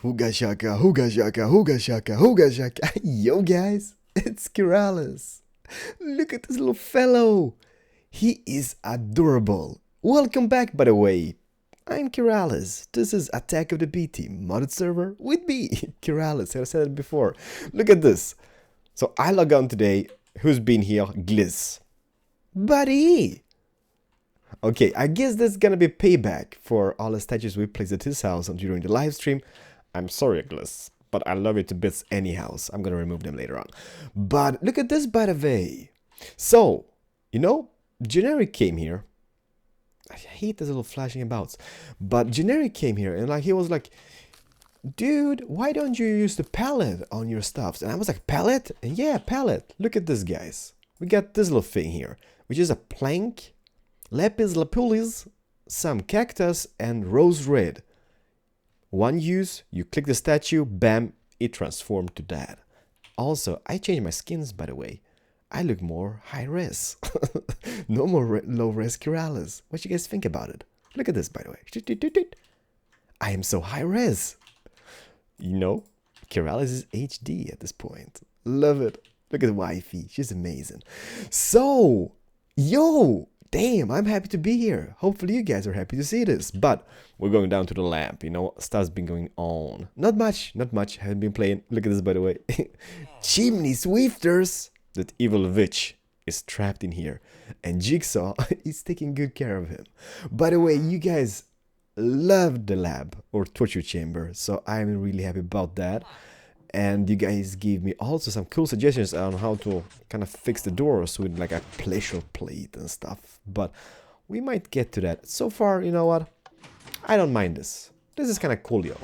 Hooga shaka, hooga shaka, hooga shaka, hooga shaka. Yo, guys, it's Keralis. Look at this little fellow. He is adorable. Welcome back, by the way. I'm Keralis. This is Attack of the B Team modded server with me, Keralis. I said it before. Look at this. So I log on today. Who's been here? Gliss. Buddy. Okay, I guess that's gonna be payback for all the statues we placed at his house during the live stream. I'm sorry, Gliss, but I love you to bits anyhow. I'm gonna remove them later on. But look at this, by the way. So, you know, Generic came here. I hate this little flashing abouts. But Generic came here and he was like, dude, why don't you use the palette on your stuffs? And I was like, palette? And yeah, palette. Look at this, guys. We got this little thing here, which is a plank, lapis lapulis, some cactus, and rose red. One use, you click the statue, bam, it transformed to that. Also, I changed my skins, by the way. I look more high-res. No more low-res Keralis. What you guys think about it? Look at this, by the way. I am so high-res. You know, Keralis is HD at this point. Love it. Look at wifey. She's amazing. So, yo, damn, I'm happy to be here. Hopefully you guys are happy to see this. But we're going down to the lamp, you know, stuff's been going on. Not much. Haven't been playing. Look at this, by the way. Chimney sweefters. That evil witch is trapped in here. And Jigsaw is taking good care of him. By the way, you guys loved the lab or torture chamber. So I'm really happy about that. And you guys gave me also some cool suggestions on how to kind of fix the doors with like a pleasure plate and stuff. But we might get to that. So far, you know what? I don't mind this. This is kind of cool, yo.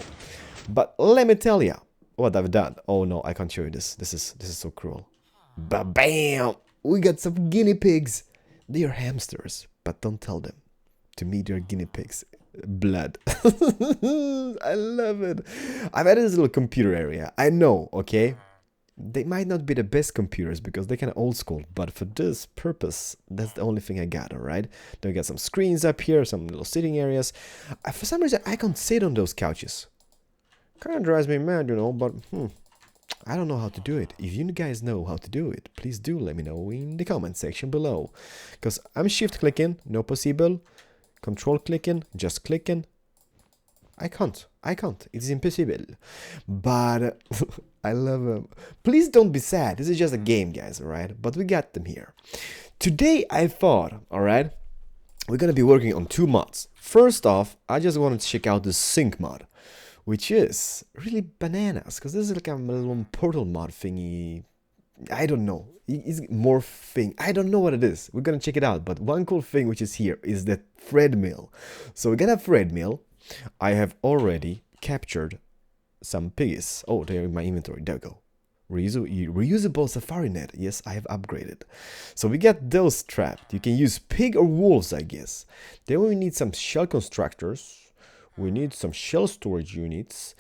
But let me tell ya what I've done. Oh no, I can't show you this. This is so cruel. Ba-bam! We got some guinea pigs. They are hamsters, but don't tell them. To me, they're guinea pigs. Blood. I love it. I've added this little computer area. I know, okay? They might not be the best computers because they're kind of old school, but for this purpose, that's the only thing I got, alright? Then we got some screens up here, some little sitting areas. For some reason, I can't sit on those couches. Kind of drives me mad, you know, but I don't know how to do it. If you guys know how to do it, please do let me know in the comment section below. Because I'm shift clicking, no possible. Control clicking, just clicking. I can't. It's impossible. But I love them. Please don't be sad. This is just a game, guys, alright? But we got them here. Today I thought, alright, we're gonna be working on two mods. First off, I just wanted to check out the sync mod, which is really bananas, because this is like a little portal mod thingy. I don't know. It's more thing. I don't know what it is. We're gonna check it out. But one cool thing which is here is the thread mill. So we got a thread mill. I have already captured some piggies. Oh, they're in my inventory. There we go. Reusable safari net. Yes, I have upgraded. So we got those trapped. You can use pig or wolves, I guess. Then we need some shell constructors. We need some shell storage units.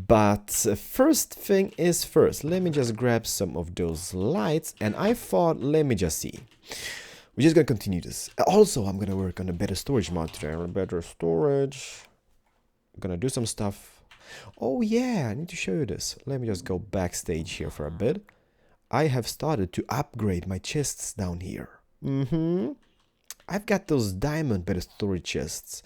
But first thing is first. Let me just grab some of those lights. And I thought, let me just see. We're just going to continue this. Also, I'm going to work on a better storage mod today. Better storage. I'm going to do some stuff. Oh yeah, I need to show you this. Let me just go backstage here for a bit. I have started to upgrade my chests down here. I've got those diamond better storage chests.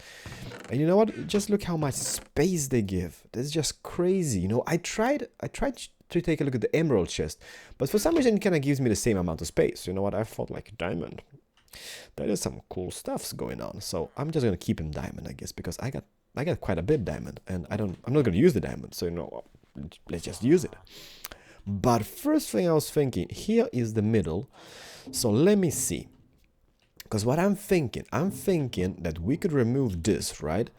And you know what? Just look how much space they give. That's just crazy. You know, I tried to take a look at the emerald chest, but for some reason it kind of gives me the same amount of space. You know what? I thought like diamond. That is some cool stuffs going on. So I'm just gonna keep him diamond, I guess, because I got quite a bit diamond, and I'm not gonna use the diamond. So you know, let's just use it. But first thing I was thinking, here is the middle. So let me see. Because what I'm thinking that we could remove this, right?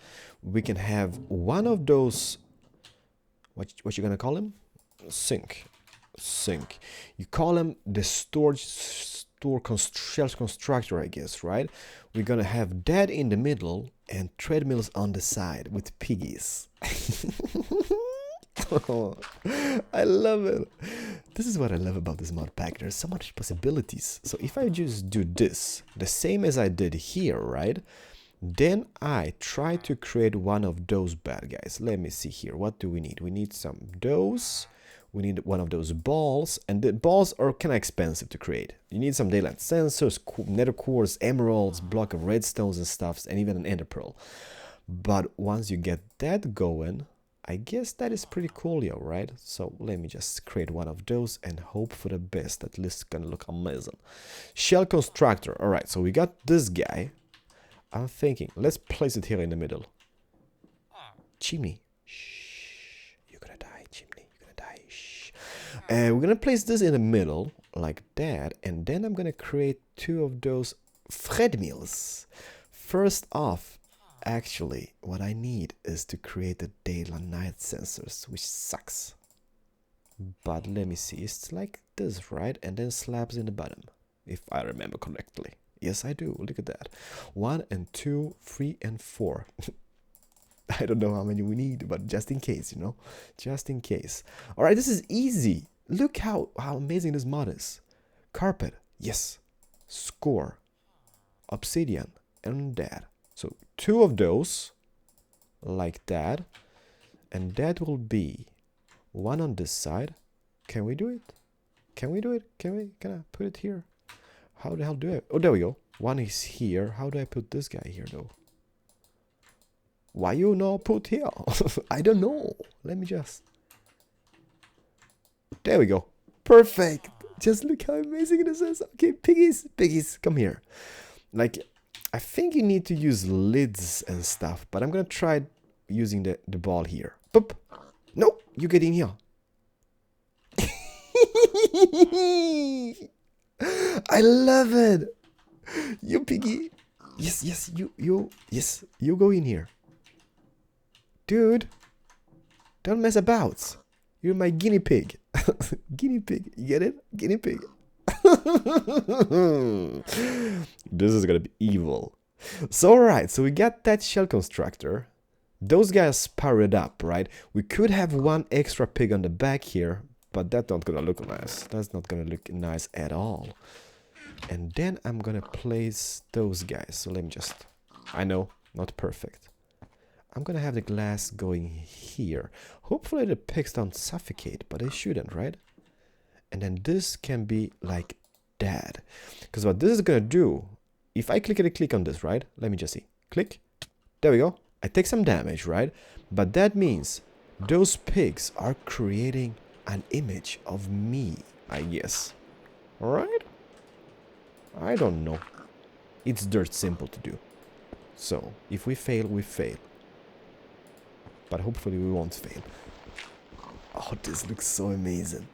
We can have one of those, what you gonna call him? Sink. You call him the shell constructor, I guess, right? We're gonna have that in the middle and treadmills on the side with piggies. Oh, I love it. This is what I love about this mod pack. There's so much possibilities. So if I just do this, the same as I did here, right? Then I try to create one of those bad guys. Let me see here. What do we need? We need some those. We need one of those balls. And the balls are kind of expensive to create. You need some daylight sensors, nether cores, emeralds, block of redstones and stuffs, and even an ender pearl. But once you get that going, I guess that is pretty cool, yo, right? So let me just create one of those and hope for the best. At least it's gonna look amazing. Shell constructor. All right, so we got this guy. I'm thinking, let's place it here in the middle. Chimney. Shh. You're gonna die, chimney. You're gonna die. Shh. And we're gonna place this in the middle, like that. And then I'm gonna create two of those treadmills. First off, actually, what I need is to create the day and night sensors, which sucks. But let me see. It's like this, right? And then slabs in the bottom, if I remember correctly. Yes, I do. Look at that. 1 and 2, 3 and 4. I don't know how many we need, but just in case, you know. Just in case. All right, this is easy. Look how amazing this mod is. Carpet. Yes. Score. Obsidian. And that. So 2 of those. Like that. And that will be 1 on this side. Can we do it? Can we do it? Can I put it here? How the hell do I... Oh, there we go. 1 is here. How do I put this guy here, though? Why you not put here? I don't know. Let me just... There we go. Perfect. Just look how amazing this is. Okay, piggies. Piggies, come here. Like, I think you need to use lids and stuff, but I'm going to try using the ball here. Boop. No, you get in here. I love it. You piggy. Yes, yes, you go in here. Dude, don't mess about. You're my guinea pig. Guinea pig, you get it? Guinea pig. This is gonna be evil. So alright, so we got that shell constructor. Those guys powered up, right? We could have 1 extra pig on the back here, but that's not gonna look nice. That's not gonna look nice at all. And then I'm gonna place those guys. So let me just... I know, not perfect. I'm gonna have the glass going here. Hopefully the pigs don't suffocate, but they shouldn't, right? And then this can be like that. Because what this is gonna do... If I click on this, right? Let me just see. Click. There we go. I take some damage, right? But that means those pigs are creating an image of me, I guess. Alright? I don't know. It's dirt simple to do. So, if we fail, we fail. But hopefully we won't fail. Oh, this looks so amazing.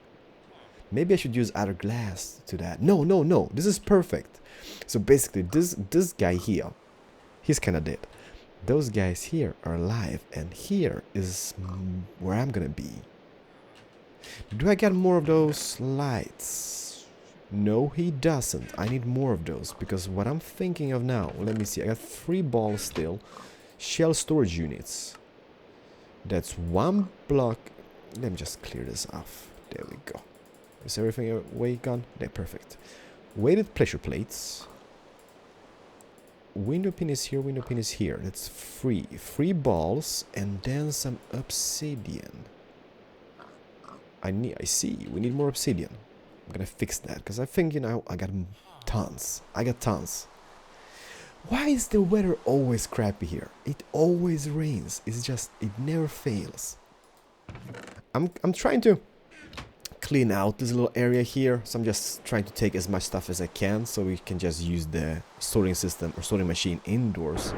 Maybe I should use other glass to that. No, no, no. This is perfect. So basically, this guy here, he's kind of dead. Those guys here are alive. And here is where I'm gonna be. Do I get more of those lights? No, he doesn't. I need more of those. Because what I'm thinking of now... Let me see. I got 3 balls still. Shell storage units. That's 1 block. Let me just clear this off. There we go. Is everything away gone? They're perfect. Weighted pressure plates. Window pin is here, window pin is here. That's 3. 3 balls and then some obsidian. I see. We need more obsidian. I'm gonna fix that because I think, you know, I got tons. I got tons. Why is the weather always crappy here? It always rains. It's just, it never fails. I'm trying to clean out this little area here. So I'm just trying to take as much stuff as I can so we can just use the sorting system or sorting machine indoors.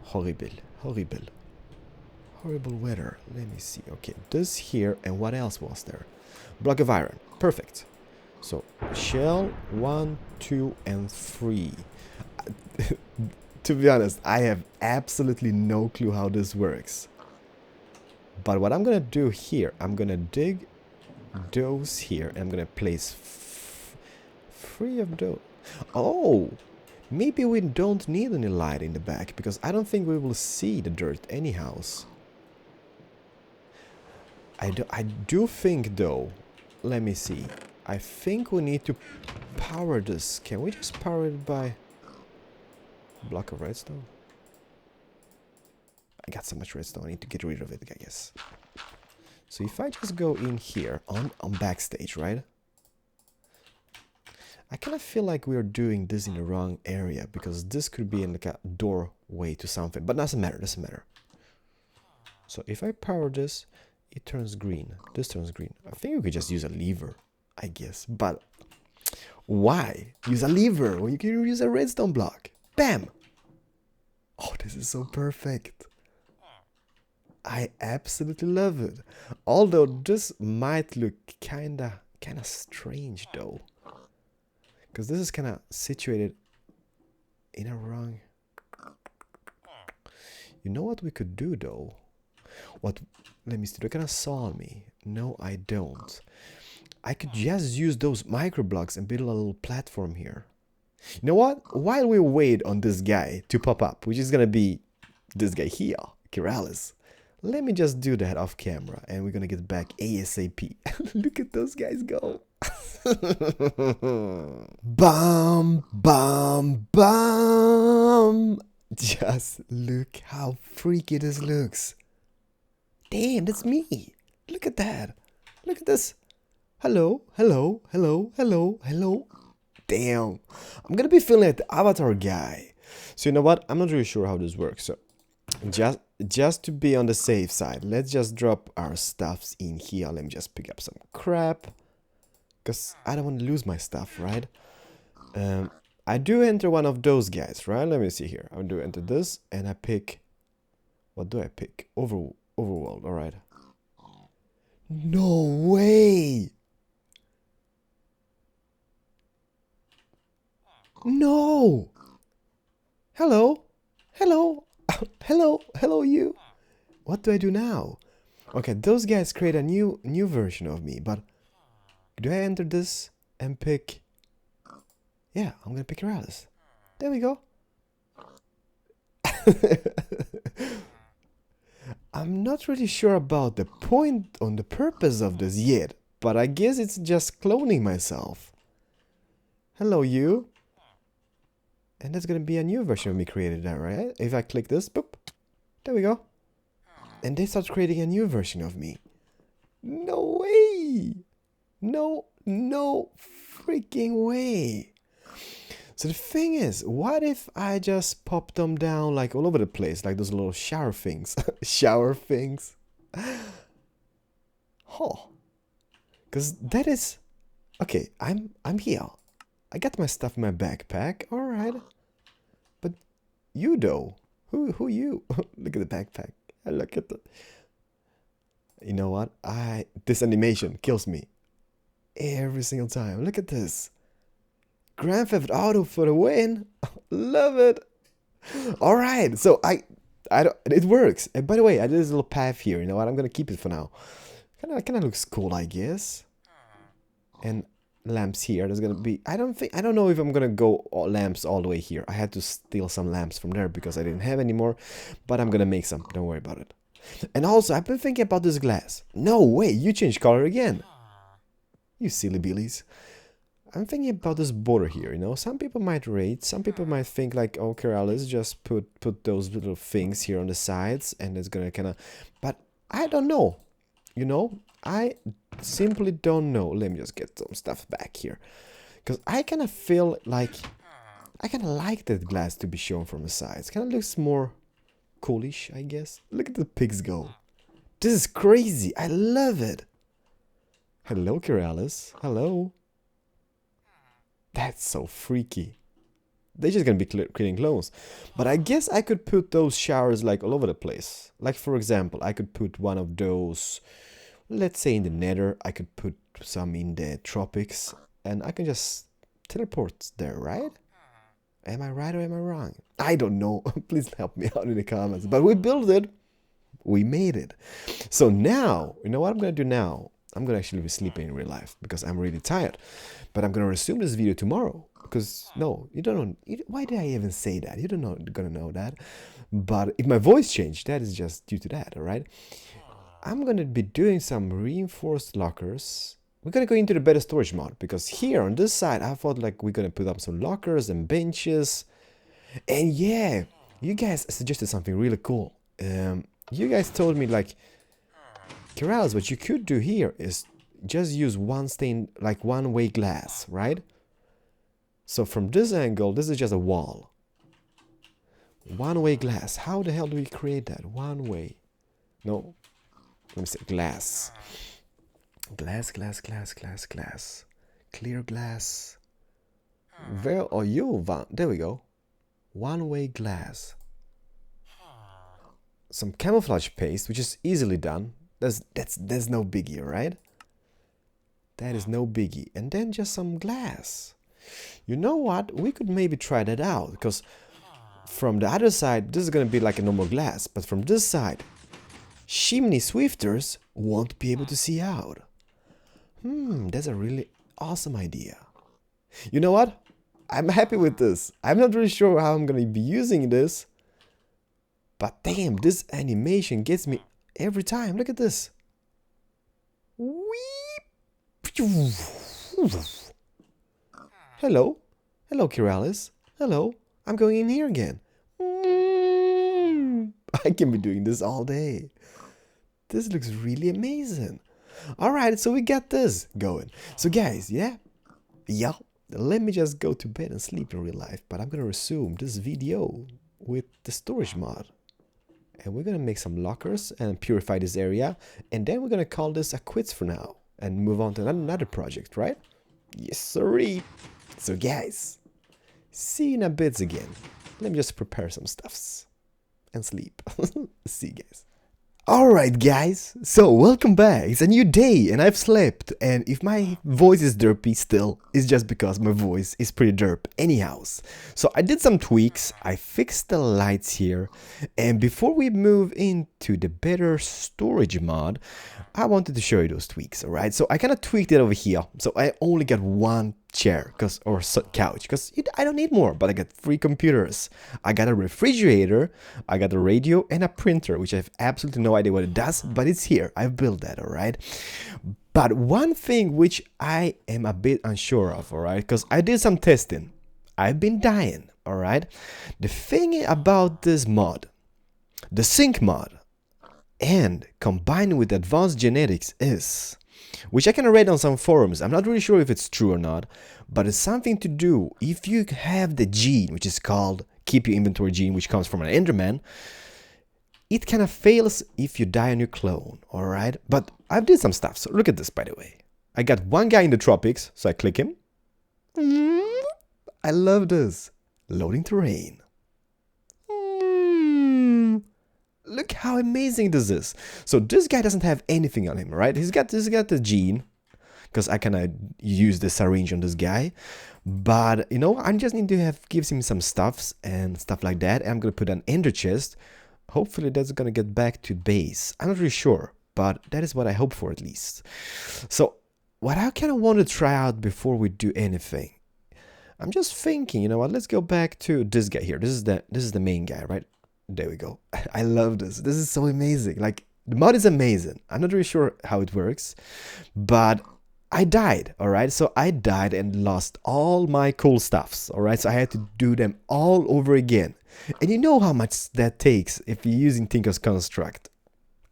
Horrible, horrible. Horrible weather. Let me see. Okay, this here, and what else was there? Block of iron. Perfect. So, shell 1, 2, and 3. To be honest, I have absolutely no clue how this works. But what I'm gonna do here, I'm gonna dig those here, and I'm gonna place 3 of those. Oh! Maybe we don't need any light in the back, because I don't think we will see the dirt anyhow. I do think, though, let me see. I think we need to power this. Can we just power it by... Block of redstone. I got so much redstone, I need to get rid of it, I guess. So if I just go in here on backstage, right? I kind of feel like we're doing this in the wrong area, because this could be in like a doorway to something, but doesn't matter, doesn't matter. So if I power this, it turns green. This turns green. I think we could just use a lever, I guess. But why use a lever when you can use a redstone block? Bam! Oh, this is so perfect. I absolutely love it. Although this might look kinda strange though, because this is kind of situated in a wrong. You know what we could do though? What? Let me see. They're gonna saw me. No, I don't. I could just use those micro blocks and build a little platform here. You know what? While we wait on this guy to pop up, which is gonna be this guy here, Keralis, let me just do that off camera, and we're gonna get back ASAP. Look at those guys go. Bum, bum, bum. Just look how freaky this looks. Damn, that's me. Look at that. Look at this. Hello, hello, hello, hello, hello. Damn. I'm gonna be feeling like the avatar guy. So you know what? I'm not really sure how this works. So just to be on the safe side, let's just drop our stuffs in here. Let me just pick up some crap, because I don't want to lose my stuff, right? I do enter one of those guys, right? Let me see here. I do enter this, and I pick... What do I pick? Overworld, alright. No way! No! Hello? Hello? Hello? Hello, you? What do I do now? Okay, those guys create a new version of me, but... Do I enter this and pick... Yeah, I'm gonna pick Keralis. There we go. I'm not really sure about the point on the purpose of this yet, but I guess it's just cloning myself. Hello, you. And that's gonna be a new version of me created there, right? If I click this, boop, there we go. And they start creating a new version of me. No way! No freaking way! So the thing is, what if I just pop them down like all over the place, like those little shower things? Shower things? Oh. Because that is... Okay, I'm here. I got my stuff in my backpack, alright. But you though? Who you? Look at the backpack. Look at the... You know what? This animation kills me. Every single time. Look at this. Grand Theft Auto for the win. Love it. All right, so it works. And by the way, I did this little path here. You know what? I'm gonna keep it for now. Kind of looks cool, I guess. And lamps here. There's gonna be. I don't know if I'm gonna go lamps all the way here. I had to steal some lamps from there because I didn't have any more. But I'm gonna make some. Don't worry about it. And also, I've been thinking about this glass. No way, you changed color again. You silly billies. I'm thinking about this border here, you know. Some people might rate, some people might think like, oh, Keralis, just put those little things here on the sides and it's gonna kind of... But I don't know, you know. I simply don't know. Let me just get some stuff back here. Because I kind of feel like... I kind of like that glass to be shown from the sides. Kind of looks more coolish, I guess. Look at the pigs go. This is crazy. I love it. Hello, Keralis. Hello. That's so freaky. They're just gonna be creating clones. But I guess I could put those showers like all over the place. Like for example, I could put one of those, let's say in the nether. I could put some in the tropics. And I can just teleport there, right? Am I right or am I wrong? I don't know. Please help me out in the comments. But we built it. We made it. So now, you know what I'm gonna do now? I'm gonna actually be sleeping in real life because I'm really tired. But I'm gonna resume this video tomorrow. Because, no, you don't know. Why did I even say that? You don't know, gonna know that. But if my voice changed, that is just due to that, alright? I'm gonna be doing some reinforced lockers. We're gonna go into the better storage mod. Because here on this side, I thought like we're gonna put up some lockers and benches. And yeah, you guys suggested something really cool. You guys told me like, Keralis, what you could do here is just use one stain, like one-way glass, right? So from this angle, this is just a wall. One-way glass. How the hell do we create that? One way. No. Let me say glass. Glass, glass, glass, glass, glass. Clear glass. Where are you? There we go. One-way glass. Some camouflage paste, which is easily done. There's no biggie, right? That is no biggie. And then just some glass. You know what? We could maybe try that out, because from the other side, this is gonna be like a normal glass, but from this side, chimney swifters won't be able to see out. That's a really awesome idea. You know what? I'm happy with this. I'm not really sure how I'm gonna be using this, but damn, this animation gets me every time. Look at this. Hello. Hello, Keralis. Hello. I'm going in here again. I can be doing this all day. This looks really amazing. Alright, so we got this going. So guys, yeah, let me just go to bed and sleep in real life. But I'm gonna resume this video with the storage mod. And we're gonna make some lockers and purify this area. And then we're gonna call this a quits for now. And move on to another project, right? Yes, sirree. So guys, see you in a bit again. Let me just prepare some stuffs and sleep. See you guys. Alright guys, so welcome back. It's a new day and I've slept, and if my voice is derpy still, it's just because my voice is pretty derp anyhow. So I did some tweaks, I fixed the lights here, and before we move into the better storage mod, I wanted to show you those tweaks, alright? So I kind of tweaked it over here, so I only got one chair or couch, because I don't need more, but I got 3 computers. I got a refrigerator, I got a radio, and a printer, which I have absolutely no idea what it does, but it's here. I've built that, alright? But one thing which I am a bit unsure of, alright, because I did some testing. I've been dying, alright? The thing about this mod, the sync mod, and combined with advanced genetics is, which I can read on some forums, I'm not really sure if it's true or not, but it's something to do if you have the gene, which is called keep your inventory gene, which comes from an Enderman, it kind of fails if you die on your clone, alright? But I've did some stuff, so look at this, by the way. I got one guy in the tropics, so I click him. I love this. Loading terrain. Look how amazing this is. So this guy doesn't have anything on him, right? He's got the gene, because I kind of use the syringe on this guy. But, you know, I just need to gives him some stuffs and stuff like that. And I'm going to put an ender chest. Hopefully that's going to get back to base. I'm not really sure, but that is what I hope for at least. So what I kind of want to try out before we do anything, I'm just thinking, you know what, let's go back to this guy here. This is the main guy, right? There we go. I love this. This is so amazing. Like, the mod is amazing. I'm not really sure how it works, but I died, alright? So I died and lost all my cool stuffs, alright? So I had to do them all over again. And you know how much that takes if you're using Tinker's Construct.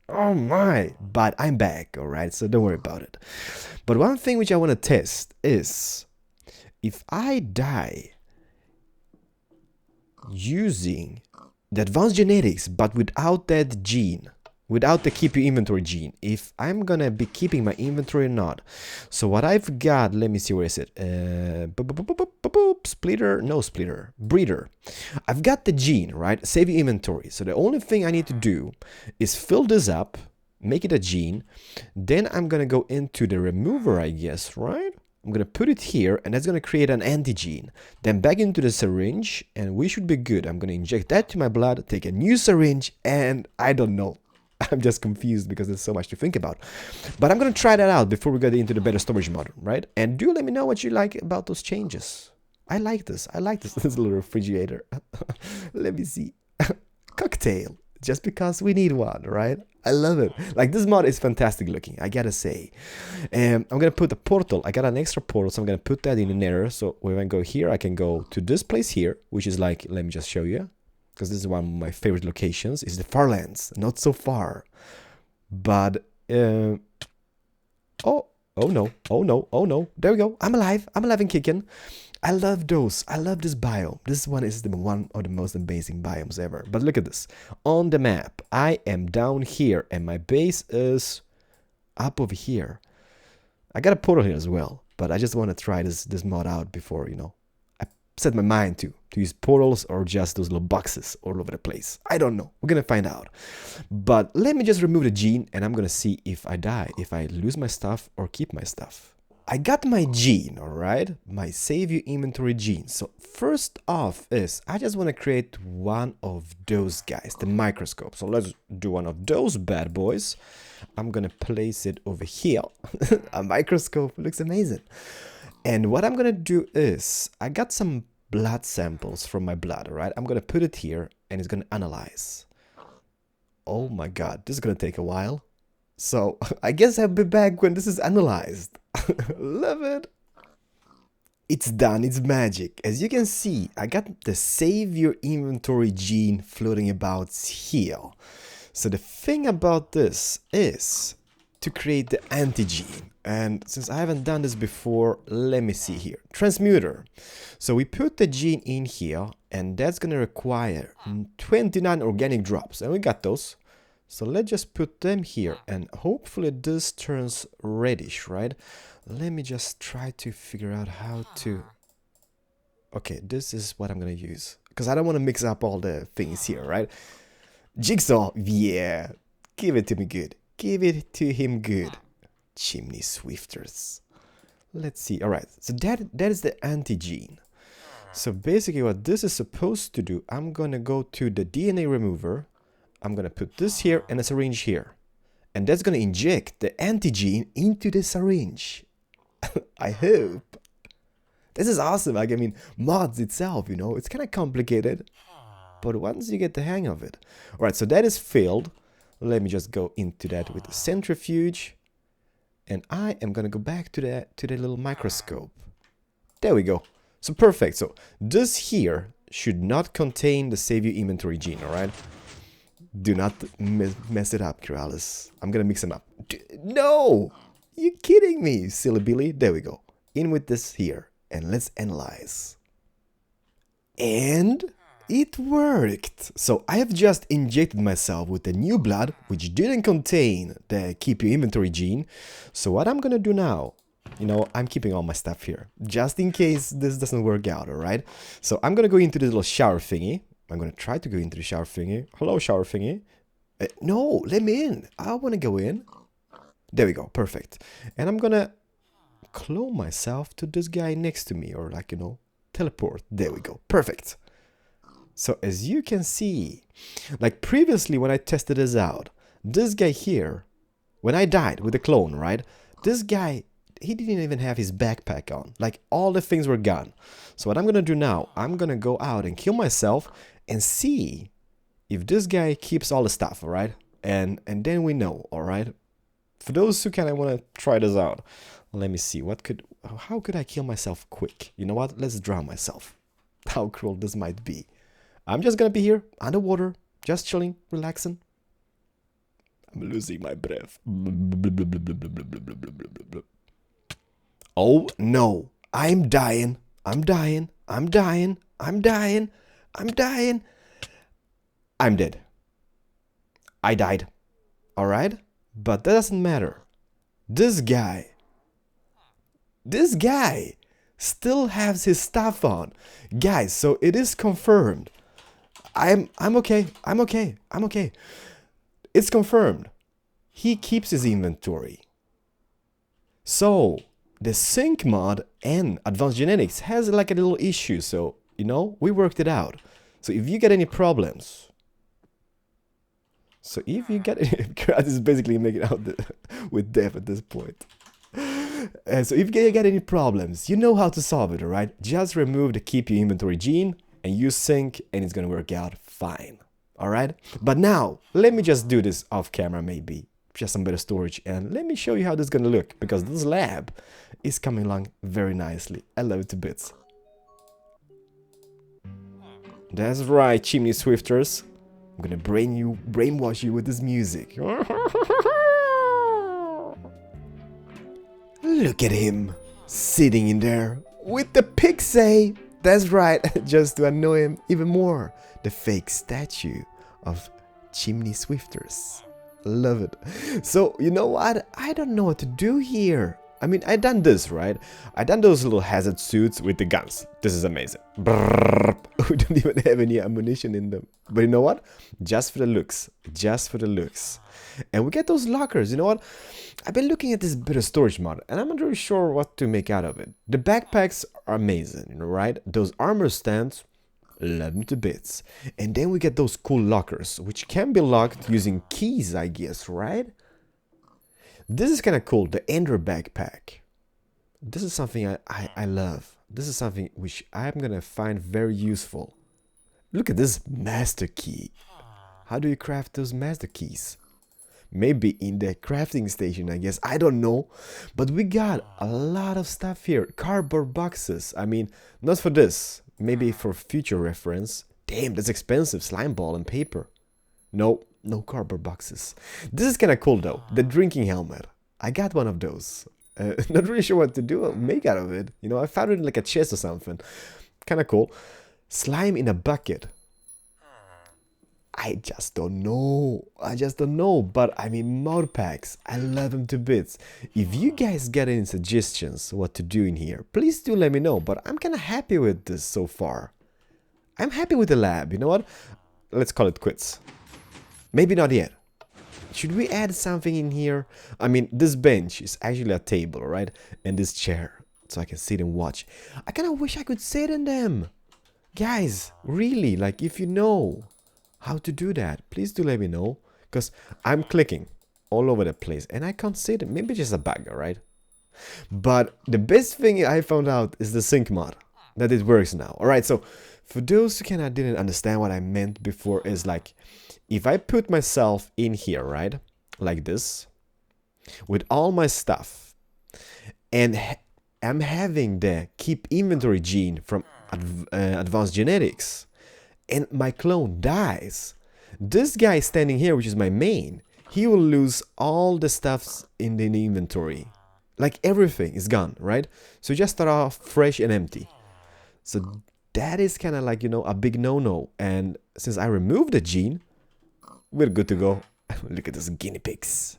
Oh my! But I'm back, alright? So don't worry about it. But one thing which I want to test is, if I die using the advanced genetics, but without that gene, without the keep your inventory gene, if I'm gonna be keeping my inventory or not. So what I've got, let me see, where is it? Splitter, no splitter, breeder. I've got the gene, right? Save your inventory. So the only thing I need to do is fill this up, make it a gene. Then I'm gonna go into the remover, I guess, right? I'm going to put it here, and that's going to create an anti-gene. Then back into the syringe, and we should be good. I'm going to inject that to my blood, take a new syringe, and I don't know. I'm just confused because there's so much to think about. But I'm going to try that out before we get into the better storage mod, right? And do let me know what you like about those changes. I like this. I like this little refrigerator. Let me see. Cocktail. just because we need one, right? I love it. Like, this mod is fantastic looking, I gotta say. I'm gonna put a portal. I got an extra portal, so I'm gonna put that in an error. So when I go here, I can go to this place here, which is like, let me just show you, because this is one of my favorite locations. Is the Farlands, not so far, but oh no, oh no, oh no, there we go. I'm alive and kicking. I love those. I love this biome. This one is one of the most amazing biomes ever. But look at this. On the map, I am down here and my base is up over here. I got a portal here as well, but I just want to try this mod out before, you know, I set my mind to use portals or just those little boxes all over the place. I don't know. We're going to find out. But let me just remove the gene and I'm going to see if I die, if I lose my stuff or keep my stuff. I got my gene, alright? My save your inventory gene. So first off is, I just want to create one of those guys, the microscope. So let's do one of those bad boys. I'm going to place it over here. A microscope looks amazing. And what I'm going to do is, I got some blood samples from my blood, alright? I'm going to put it here and it's going to analyze. Oh my god, this is going to take a while. So I guess I'll be back when this is analyzed. Love it. It's done, it's magic. As you can see, I got the save your inventory gene floating about here. So the thing about this is to create the anti-gene. And since I haven't done this before, let me see here. Transmuter. So we put the gene in here and that's going to require 29 organic drops. And we got those. So let's just put them here and hopefully this turns reddish, right? Let me just try to figure out how to... Okay, this is what I'm gonna use. Because I don't want to mix up all the things here, right? Jigsaw, yeah. Give it to me good. Give it to him good. Chimney swifters. Let's see. Alright, so that is the anti-gene. So basically what this is supposed to do, I'm gonna go to the DNA remover. I'm going to put this here and a syringe here. And that's going to inject the antigen into the syringe. I hope. This is awesome. Like, I mean, mods itself, you know, it's kind of complicated. But once you get the hang of it. Alright, so that is filled. Let me just go into that with the centrifuge. And I am going to go back to the little microscope. There we go. So perfect. So this here should not contain the save your inventory gene, alright? Do not mess it up, Keralis. I'm gonna mix them up. No! You kidding me, silly Billy? There we go. In with this here. And let's analyze. And it worked. So I have just injected myself with the new blood, which didn't contain the keep your inventory gene. So what I'm gonna do now, you know, I'm keeping all my stuff here, just in case this doesn't work out, alright? So I'm gonna go into this little shower thingy. I'm going to try to go into the shower thingy. Hello, shower thingy. No, let me in. I want to go in. There we go. Perfect. And I'm going to clone myself to this guy next to me. Or like, you know, teleport. There we go. Perfect. So as you can see, like previously when I tested this out, this guy here, when I died with the clone, right? This guy, he didn't even have his backpack on. Like all the things were gone. So what I'm going to do now, I'm going to go out and kill myself and see if this guy keeps all the stuff, alright? And then we know, alright? For those who kind of want to try this out, let me see, how could I kill myself quick? You know what? Let's drown myself. How cruel this might be. I'm just gonna be here, underwater, just chilling, relaxing. I'm losing my breath. Oh no, I'm dying. I'm dying. I'm dying. I'm dying. I'm dying. I'm dead. I died. Alright? But that doesn't matter. This guy still has his stuff on. Guys, so it is confirmed. I'm okay. I'm okay. I'm okay. It's confirmed. He keeps his inventory. So, the sync mod and advanced genetics has like a little issue, so, you know, we worked it out. So if you get any problems, so if you get, Keralis is basically making out with death at this point. So if you get any problems, you know how to solve it, alright? Just remove the keep your inventory gene and use sync and it's gonna work out fine. Alright? But now, let me just do this off camera maybe. Just some better storage. And let me show you how this is gonna look. Because this lab is coming along very nicely. I love it to bits. That's right, chimney swifters. I'm gonna brainwash you with this music. Look at him, sitting in there with the pixie. That's right, just to annoy him even more. The fake statue of chimney swifters. Love it. So, you know what? I don't know what to do here. I mean, I done this, right? I done those little hazard suits with the guns. This is amazing. Brrr. We don't even have any ammunition in them. But you know what? Just for the looks. Just for the looks. And we get those lockers. You know what? I've been looking at this bit of storage mod, and I'm not really sure what to make out of it. The backpacks are amazing, you know, right? Those armor stands, love them to bits. And then we get those cool lockers, which can be locked using keys, I guess, right? This is kind of cool, the Ender backpack. This is something I love. This is something which I'm going to find very useful. Look at this master key. How do you craft those master keys? Maybe in the crafting station, I guess. I don't know. But we got a lot of stuff here. Cardboard boxes. I mean, not for this. Maybe for future reference. Damn, that's expensive. Slime ball and paper. No. No cardboard boxes. This is kind of cool though. The drinking helmet. I got one of those. Not really sure what to do, make out of it. You know, I found it in like a chest or something. Kind of cool. Slime in a bucket. I just don't know. But I mean, mod packs. I love them to bits. If you guys got any suggestions what to do in here, please do let me know. But I'm kind of happy with this so far. I'm happy with the lab. You know what? Let's call it quits. Maybe not yet. Should we add something in here? I mean, this bench is actually a table, right? And this chair, so I can sit and watch. I kind of wish I could sit in them. Guys, really, like if you know how to do that, please do let me know. Because I'm clicking all over the place and I can't sit. Maybe just a bug, right? But the best thing I found out is the sync mod. That it works now. Alright, so for those who kind of didn't understand what I meant before is like, if I put myself in here, right, like this, with all my stuff, and I'm having the keep inventory gene from advanced genetics, and my clone dies, this guy standing here, which is my main, he will lose all the stuffs in the inventory. Like everything is gone, right? So just start off fresh and empty. So that is kind of like, you know, a big no-no. And since I removed the gene, we're good to go. Look at those guinea pigs.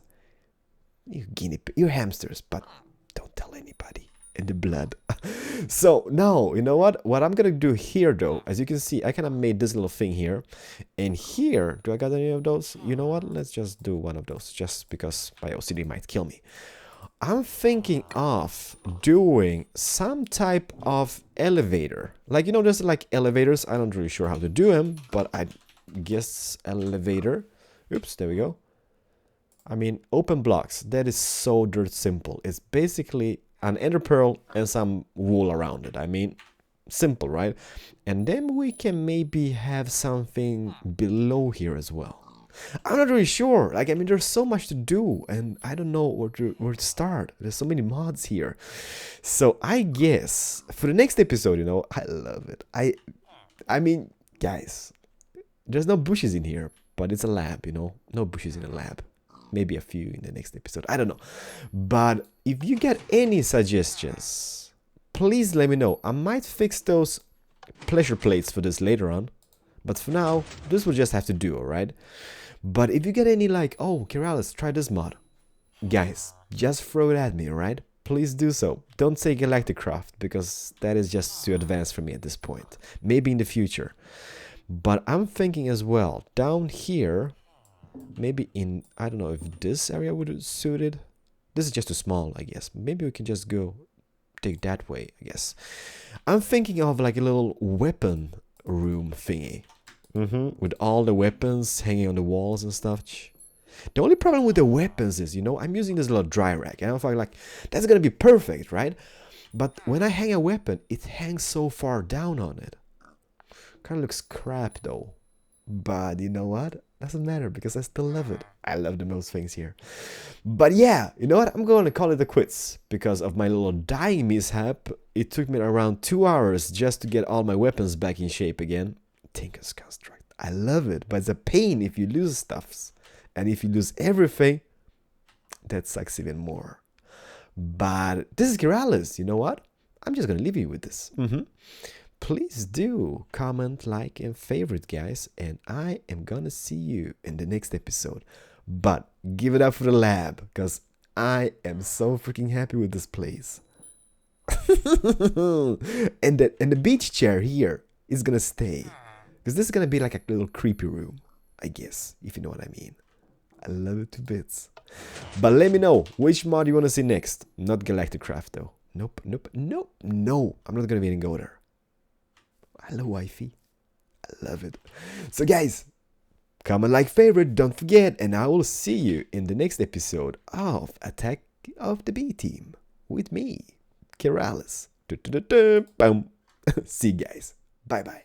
You're hamsters, but don't tell anybody. In the blood. So now, you know what? What I'm gonna do here though, as you can see, I kind of made this little thing here. And here, do I got any of those? You know what? Let's just do one of those, just because my OCD might kill me. I'm thinking of doing some type of elevator. Like, you know, there's like elevators. I'm not really sure how to do them, but I guess elevator. Oops, there we go. I mean, open blocks. That is so dirt simple. It's basically an ender pearl and some wool around it. I mean, simple, right? And then we can maybe have something below here as well. I'm not really sure. Like, I mean, there's so much to do, and I don't know where to start. There's so many mods here. So I guess for the next episode, you know, I love it. I mean, guys, there's no bushes in here, but it's a lab, you know. No bushes in a lab. Maybe a few in the next episode. I don't know. But if you get any suggestions, please let me know. I might fix those pleasure plates for this later on. But for now, this will just have to do, alright? But if you get any like, oh, Keralis, try this mod. Guys, just throw it at me, alright? Please do so. Don't say Galacticraft, because that is just too advanced for me at this point. Maybe in the future. But I'm thinking as well, down here, maybe in, I don't know if this area would suit it. This is just too small, I guess. Maybe we can just go take that way, I guess. I'm thinking of like a little weapon room thingy. With all the weapons hanging on the walls and stuff. The only problem with the weapons is, you know, I'm using this little dry rack. And I'm like, that's gonna be perfect, right? But when I hang a weapon, it hangs so far down on it. Kind of looks crap though. But you know what? Doesn't matter because I still love it. I love the most things here. But yeah, you know what? I'm going to call it a quits because of my little dying mishap. It took me around 2 hours just to get all my weapons back in shape again. Tinker's Construct. I love it, but it's a pain if you lose stuffs. And if you lose everything, that sucks even more. But this is Keralis. You know what? I'm just going to leave you with this. Please do comment, like, and favorite, guys. And I am going to see you in the next episode. But give it up for the lab, because I am so freaking happy with this place. and the beach chair here is going to stay. Because this is going to be like a little creepy room, I guess, if you know what I mean. I love it to bits. But let me know which mod you want to see next. Not Galactic Craft though. Nope. No. I'm not gonna even go there. Hello, wifey. I love it. So guys, comment, like, favorite, don't forget, and I will see you in the next episode of Attack of the B Team with me, Keralis. Boom. See you guys. Bye bye.